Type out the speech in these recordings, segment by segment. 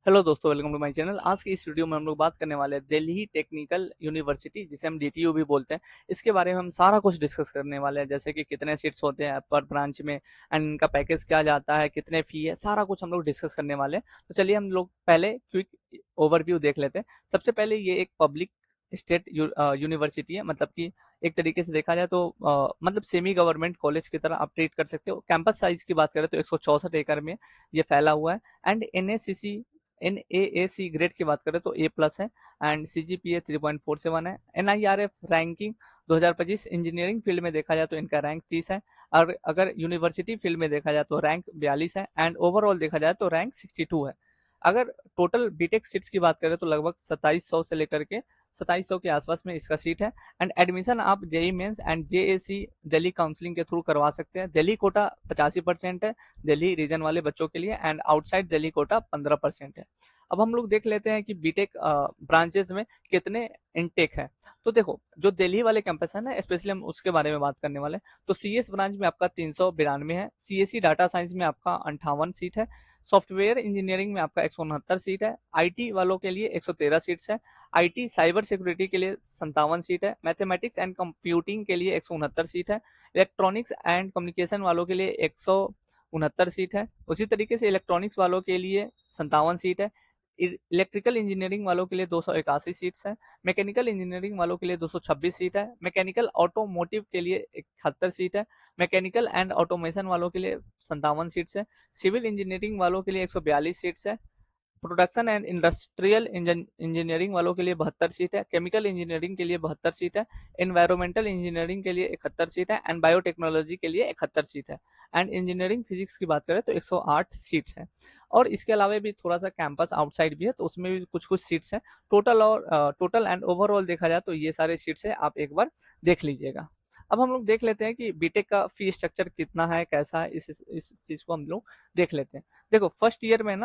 Hello दोस्तों, welcome to my channel. आज की इस वीडियो में हम लोग बात करने वाले हैं दिल्ली टेक्निकल यूनिवर्सिटी, जिसे हम डीटीयू भी बोलते हैं। इसके बारे में हम सारा कुछ डिस्कस करने वाले हैं, जैसे कि कितने सीट्स होते हैं पर ब्रांच में एंड इनका पैकेज क्या जाता है, कितने फी है, सारा कुछ हम लोग डिस्कस करने वाले हैं। तो चलिए हम लोग पहले क्विक ओवरव्यू देख लेते हैं। सबसे पहले ये एक पब्लिक स्टेट यूनिवर्सिटी है, मतलब कि एक तरीके से देखा जाए तो मतलब सेमी गवर्नमेंट कॉलेज की तरह आप ट्रीट कर सकते हो। कैंपस साइज की बात करें तो 164 एकड़ में ये फैला हुआ है। एंड NAAC ग्रेड की बात करें तो A+ है। एंड CGPA 3.47 है। NIRF रैंकिंग 2025 इंजीनियरिंग फील्ड में देखा जाए तो इनका रैंक 30 है। और अगर यूनिवर्सिटी फील्ड में देखा जाए तो रैंक 42 है। एंड ओवरऑल देखा जाए तो रैंक 62 है। अगर टोटल बीटेक सीट्स की बात करें तो लगभग 2700 से लेकर के 2700 के आसपास में इसका सीट है। एंड एडमिशन आप JEE Mains and JAC Delhi counselling के थ्रू करवा सकते हैं। दिल्ली कोटा 85% है दिल्ली रीजन वाले बच्चों के लिए, एंड आउटसाइड दिल्ली कोटा 15% है। अब हम लोग देख लेते हैं कि बीटेक ब्रांचेस में कितने इनटेक है। तो देखो, जो दिल्ली वाले कैंपस है ना, स्पेशली हम उसके बारे में बात करने वाले हैं। तो CS ब्रांच में आपका 392 है। CSE डाटा साइंस में आपका 58 सीट है। सॉफ्टवेयर इंजीनियरिंग में आपका 169 सीट है। IT वालों के लिए 113 सीट्स है। IT साइबर सिक्योरिटी के लिए 57 सीट है। मैथमेटिक्स एंड कंप्यूटिंग के लिए 169 सीट है। इलेक्ट्रॉनिक्स एंड कम्युनिकेशन वालों के लिए 169 सीट है। उसी तरीके से इलेक्ट्रॉनिक्स वालों के लिए 57 सीट है। इलेक्ट्रिकल इंजीनियरिंग वालों के लिए 281 सीट्स है। मैकेनिकल इंजीनियरिंग वालों के लिए 226 सीट है। मैकेनिकल ऑटोमोटिव के लिए 71 सीट है। मैकेनिकल एंड ऑटोमेशन वालों के लिए 57 सीट्स है। सिविल इंजीनियरिंग वालों के लिए 142 सीट्स है। प्रोडक्शन एंड इंडस्ट्रियल इंजीनियरिंग वालों के लिए 72 सीट है। केमिकल इंजीनियरिंग के लिए 72 सीट है। एनवायरमेंटल इंजीनियरिंग के लिए 71 सीट है। एंड बायोटेक्नोलॉजी के लिए 71 सीट है। एंड इंजीनियरिंग फिजिक्स की बात करें तो 108 सीट्स है। और इसके अलावा भी थोड़ा सा कैंपस आउटसाइड भी है, तो उसमें भी कुछ कुछ सीट्स हैं। टोटल एंड ओवरऑल देखा जाए तो ये सारे सीट्स है, आप एक बार देख लीजिएगा। अब हम लोग देख लेते हैं कि बीटेक का फी स्ट्रक्चर कितना है, कैसा है, इस चीज को हम लोग देख लेते हैं। देखो, फर्स्ट ईयर में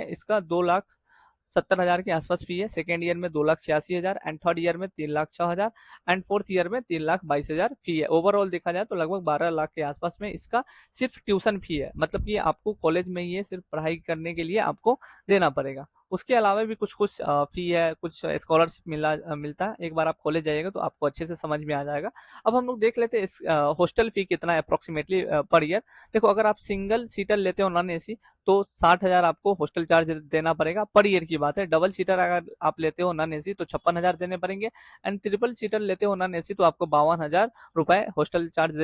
इसका 2,70,000 के आसपास फी है। सेकेंड ईयर में 2,86,000 एंड थर्ड ईयर में 3,06,000 एंड फोर्थ ईयर में 3,22,000 फी है। ओवरऑल देखा जाए तो लगभग 12 लाख के आसपास में इसका सिर्फ ट्यूशन फी है, मतलब कि आपको कॉलेज में ही सिर्फ पढ़ाई करने के लिए आपको देना पड़ेगा। उसके अलावा भी कुछ कुछ फी है, कुछ स्कॉलरशिप मिलता है। एक बार आप कॉलेज जाइएगा तो आपको अच्छे से समझ में आ जाएगा। अब हम लोग देख लेते हैं इस हॉस्टल फी कितना है अप्रोक्सीमेटली पर ईयर। देखो, अगर आप सिंगल सीटर लेते हो नॉन AC तो 60,000 आपको हॉस्टल चार्ज देना पड़ेगा, पर ईयर की बात है। डबल सीटर अगर आप लेते हो नॉन AC तो 56,000 देने पड़ेंगे। एंड ट्रिपल सीटर लेते हो नॉन AC तो आपको 52,000 रुपए हॉस्टल चार्ज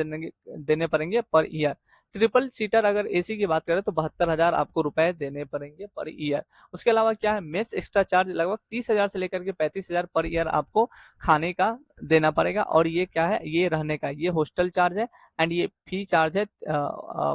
देने पड़ेंगे पर ईयर। ट्रिपल सीटर अगर AC की बात करें तो 72,000 आपको रुपए देने पड़ेंगे पर ईयर। उसके अलावा क्या है, मेस एक्स्ट्रा चार्ज लगभग 30,000 से लेकर के 35,000 पर ईयर आपको खाने का देना पड़ेगा। और ये क्या है, ये रहने का, ये हॉस्टल चार्ज है। एंड ये फी चार्ज है,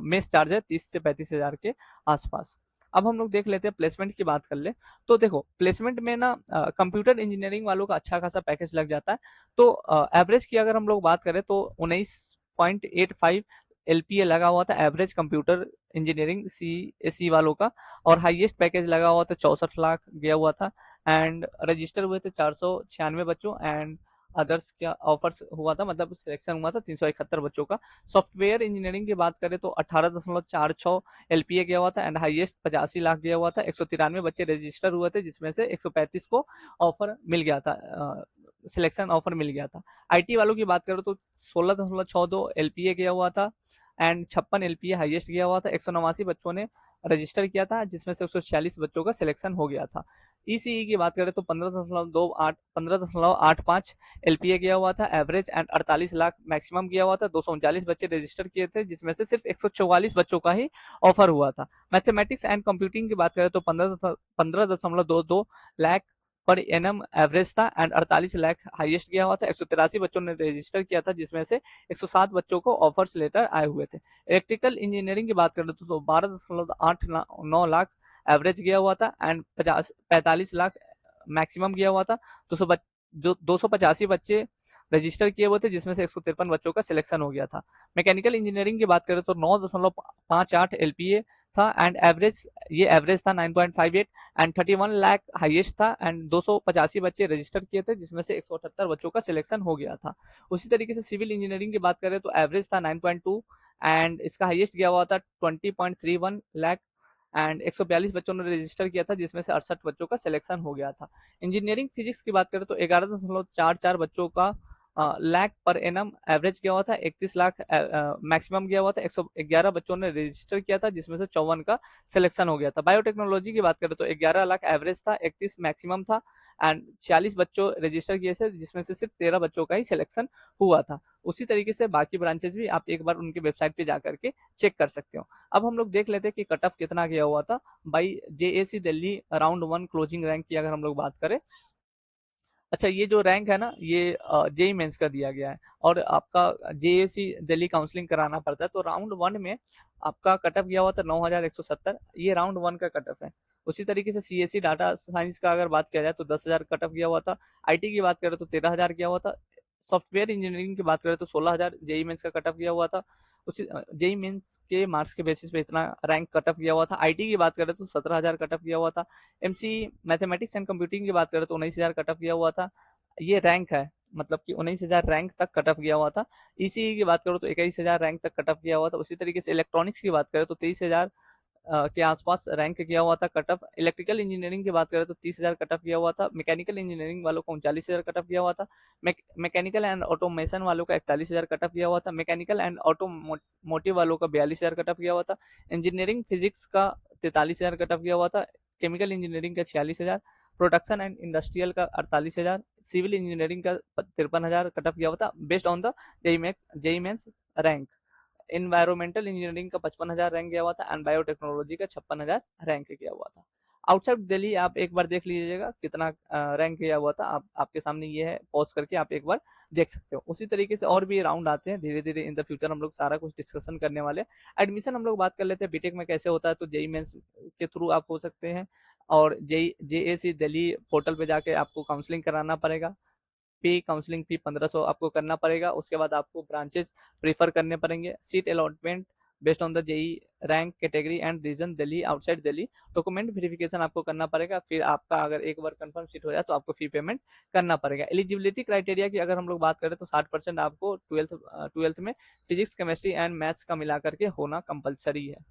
मेस चार्ज है 30 से 35,000 के आसपास। अब हम लोग देख लेते हैं प्लेसमेंट की बात कर ले। तो देखो, प्लेसमेंट में ना कंप्यूटर इंजीनियरिंग वालों का अच्छा खासा पैकेज लग जाता है। तो एवरेज की अगर हम लोग बात करें तो 19.85 LPA लगा हुआ था एवरेज कंप्यूटर इंजीनियरिंग CSE वालों का। और हाईएस्ट पैकेज लगा हुआ था 64 लाख गया हुआ था। एंड रजिस्टर हुए थे 496 बच्चों। एंड अदर्स क्या ऑफर्स हुआ था, मतलब सिलेक्शन हुआ था 371 बच्चों का। सॉफ्टवेयर इंजीनियरिंग की बात करें तो 18.46 LPA गया हुआ था। एंड हाईएस्ट 85 लाख गया हुआ था। 193 बच्चे रजिस्टर हुए थे, जिसमें से 135 को ऑफर मिल गया था, सिलेक्शन ऑफर मिल गया था। IT वालों की बात करें तो 16.62 LPA गया हुआ था। एंड 56 LPA हाईएस्ट गया हुआ था। 189 बच्चों ने रजिस्टर किया था, जिसमें से 146 बच्चों का सिलेक्शन हो गया था। ECE की बात करें तो 15.85 LPA गया हुआ था एवरेज। एंड 48 लाख मैक्सिमम गया हुआ था। 239 बच्चे रजिस्टर किए थे, जिसमें से सिर्फ 144 बच्चों का ही ऑफर हुआ था। मैथमेटिक्स एंड कंप्यूटिंग की बात करें तो 15.22 लाख पर एनम एवरेज था। एंड 48 लाख हाईएस्ट गया हुआ था। 183 बच्चों ने रजिस्टर किया था, जिसमें से 107 बच्चों को ऑफर्स लेटर आए हुए थे। इलेक्ट्रिकल इंजीनियरिंग की बात करें तो 12.89 लाख एवरेज गया हुआ था। एंड 45 लाख मैक्सिमम गया हुआ था। 200 जो 285 बच्चे रजिस्टर किए हुए थे, जिसमें से 153 बच्चों का सिलेक्शन हो गया था। मैकेनिकल इंजीनियरिंग की बात करें तो 9.58 LPA था। एंड ये एवरेज था 9.58। एंड 31 लाख हाईएस्ट था। एंड 285 बच्चे रजिस्टर किए थे, जिसमें से 178 बच्चों का सिलेक्शन हो गया था। उसी तरीके से सिविल इंजीनियरिंग की बात करें तो एवरेज था 9.2। एंड इसका हाईएस्ट गया हुआ था 20.31 लाख। एंड 142 बच्चों ने रजिस्टर किया था, जिसमें से 68 बच्चों का सिलेक्शन हो गया था। इंजीनियरिंग फिजिक्स की बात करें तो 11.44 बच्चों का लाख पर एनम एवरेज गया हुआ था, 31 लाख मैक्सिमम गया हुआ था। 111 बच्चों ने रजिस्टर किया था, जिसमें से 54 का सिलेक्शन हो गया था। बायोटेक्नोलॉजी की बात करें तो 11 लाख एवरेज था, 31 मैक्सिमम था एंड 46 बच्चों रजिस्टर किए थे, जिसमें से सिर्फ 13 बच्चों का ही सिलेक्शन हुआ था। उसी तरीके से बाकी ब्रांचेस भी आप एक बार उनकी वेबसाइट पे जाकर के चेक कर सकते हो। अब हम लोग देख लेते हैं कि कट ऑफ कितना गया हुआ था by JAC Delhi round 1 closing rank की अगर हम लोग बात करें। अच्छा, ये जो रैंक है ना, ये जेई मेंस का दिया गया है और आपका जेएसी दिल्ली काउंसलिंग कराना पड़ता है। तो राउंड 1 में आपका कट ऑफ गया हुआ था 9170, ये राउंड 1 का कट ऑफ है। उसी तरीके से सीएससी डाटा साइंस का अगर बात किया जाए तो 10,000 कट ऑफ गया हुआ था। आईटी की बात करें तो 13,000 गया हुआ था। सॉफ्टवेयर इंजीनियरिंग की बात करें तो 16,000 जेई मेंस का कट ऑफ गया हुआ था। उसी जेई मेंस के मार्क्स के बेसिस पे इतना रैंक कट ऑफ गया हुआ था। आईटी की बात करें तो 17,000 कट ऑफ गया हुआ था। एमसी मैथमेटिक्स एंड कंप्यूटिंग की बात करें तो 19,000 कट ऑफ गया हुआ था। ये रैंक है, मतलब कि 19,000 रैंक तक कट ऑफ गया हुआ था। ईसीई की बात करो तो 21,000 रैंक तक कट ऑफ गया हुआ था। उसी तरीके से इलेक्ट्रॉनिक्स की बात करें तो 23,000 के आसपास रैंक किया हुआ था कट ऑफ। इलेक्ट्रिकल इंजीनियरिंग की बात करें तो 30,000 कट ऑफ किया हुआ था। मैकेनिकल इंजीनियरिंग वालों को 39,000 कट ऑफ किया हुआ था। मैकेनिकल एंड ऑटोमेशन वालों का 41,000 कट ऑफ किया हुआ था। मैकेनिकल एंड ऑटोमोटिव वालों का 42,000 कट ऑफ किया हुआ था। इंजीनियरिंग फिजिक्स का 43,000 कट ऑफ किया हुआ था। केमिकल इंजीनियरिंग का 46,000, प्रोडक्शन एंड इंडस्ट्रियल का 48,000, सिविल इंजीनियरिंग का 53,000 कट ऑफ किया हुआ था based on the JEE Mains rank. Environmental engineering का 55,000 रैंक गया हुआ था एंड बायोटेक्नोलॉजी का 56,000 रैंक गया हुआ था। आउटसाइड दिल्ली आप एक बार देख लीजिएगा कितना रैंक गया हुआ था। आप आपके सामने ये है, पॉज करके आप एक बार देख सकते हो। उसी तरीके से और भी राउंड आते हैं धीरे धीरे इन द फ्यूचर, हम लोग सारा कुछ डिस्कशन करने वाले हैं। एडमिशन हम लोग बात कर लेते हैं बीटेक में कैसे होता है। तो जेई मेंस के थ्रू आप हो सकते हैं और जेएसी दिल्ली पोर्टल पे जाके आपको काउंसलिंग कराना पड़ेगा। काउंसलिंग फी 1500 आपको करना पड़ेगा। उसके बाद आपको ब्रांचेस प्रीफर करने पड़ेंगे। Seat allotment based on the JEE rank category and region Delhi outside Delhi. Document verification आपको करना पड़ेगा। फिर आपका अगर एक बार कंफर्म सीट हो जाए तो आपको फी पेमेंट करना पड़ेगा। एलिजिबिलिटी क्राइटेरिया की अगर हम लोग बात करें तो 60% आपको ट्वेल्थ में फिजिक्स केमिस्ट्री एंड मैथ्स का मिला करके होना कंपलसरी है।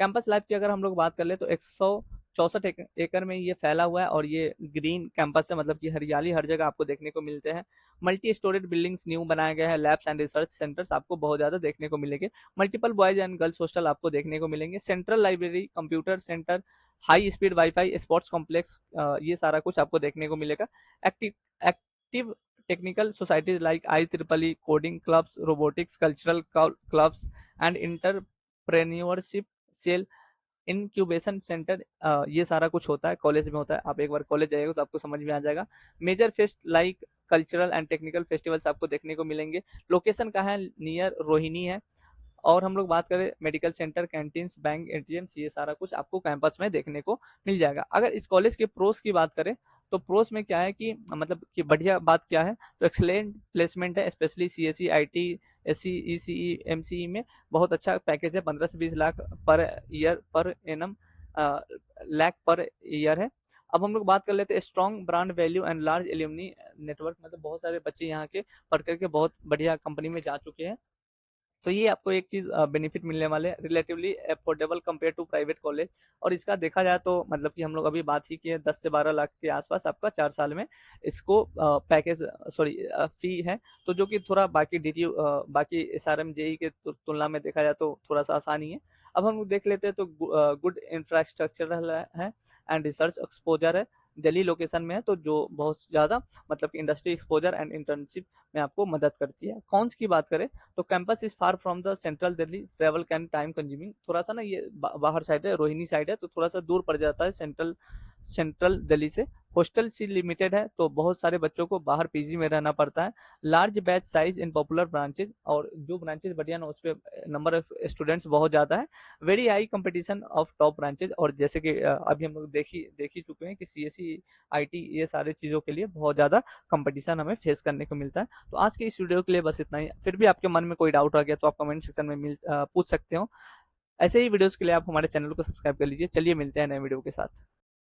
कैंपस लाइफ की अगर हम लोग बात कर ले तो 164 एकड़ में ये फैला हुआ है और ये ग्रीन कैंपस है, मतलब कि हरियाली हर जगह आपको देखने को मिलते हैं। मल्टी स्टोरेड बिल्डिंग्स न्यू बनाए गए हैं। लैब्स एंड रिसर्च सेंटर्स आपको बहुत ज्यादा देखने को मिलेंगे। Multiple boys and girls hostel आपको देखने को मिलेंगे। Central library, computer centre, high speed wifi, sports complex, ये सारा कुछ आपको देखने को मिलेगा। Active active technical societies like IEEE, coding clubs, robotics, cultural clubs and entrepreneurship cell, incubation centre, ये सारा कुछ होता है, कॉलेज में होता है। आप एक बार कॉलेज जाइएगा तो आपको समझ में आ जाएगा। Major fest like cultural and technical festivals आपको देखने को मिलेंगे। लोकेशन कहाँ है? नियर रोहिणी है। और हम लोग बात करें medical centre, canteens, bank, ATMs, ये सारा कुछ आपको कैंपस में देखने को मिल जाएगा। अगर इस कॉलेज के प्रोस की बात करें तो प्रोस में क्या है कि मतलब कि बढ़िया बात क्या है, तो एक्सलेंट प्लेसमेंट है, specially CSC, IT, SC, ECE, MCE में बहुत अच्छा पैकेज है। 15 से 20 lakh per year per annum lakh per year है। अब हम लोग बात कर लेते हैं strong brand value and large alumni network, मतलब बहुत सारे बच्चे यहाँ के पढ़ करके बहुत बढ़िया कंपनी में जा चुके हैं। तो ये आपको एक चीज बेनिफिट मिलने वाले हैं, relatively affordable compare to private college. और इसका देखा जाए तो मतलब कि हम लोग अभी बात ही की है 10 से 12 लाख के आसपास आपका 4 साल में इसको पैकेज सॉरी फी है। तो जो कि थोड़ा बाकी डीटीयू बाकी एसआरएम जेई के तुलना में देखा जाए तो थोड़ा सा आसानी है। अब हम लोग देख लेते हैं तो गुड इंफ्रास्ट्रक्चर है एंड रिसर्च एक्सपोजर है। दिल्ली लोकेशन में है तो जो बहुत ज्यादा मतलब कि इंडस्ट्री एक्सपोजर एंड इंटर्नशिप में आपको मदद करती है। कॉन्स की बात करें तो campus is far from the central Delhi, travel can time consuming, थोड़ा सा ना ये बाहर साइड है, रोहिणी साइड है, तो थोड़ा सा दूर पड़ जाता है सेंट्रल दिल्ली से। हॉस्टल सी लिमिटेड है तो बहुत सारे बच्चों को बाहर पीजी में रहना पड़ता है। Large batch size in popular branches, और जो ब्रांचेज बढ़िया ना उस पर नंबर ऑफ स्टूडेंट्स बहुत ज्यादा है। Very high competition of top branches, और जैसे कि अभी हम लोग देख ही चुके हैं कि सीएससी, आईटी, ये सारे चीजों के लिए बहुत ज्यादा कंपटीशन हमें फेस करने को मिलता है। तो आज के इस वीडियो के लिए बस इतना ही। फिर भी आपके मन में कोई डाउट आ गया तो आप कमेंट सेक्शन में पूछ सकते हो। ऐसे ही वीडियोस के लिए आप हमारे चैनल को सब्सक्राइब कर लीजिए। चलिए मिलते हैं नए वीडियो के साथ।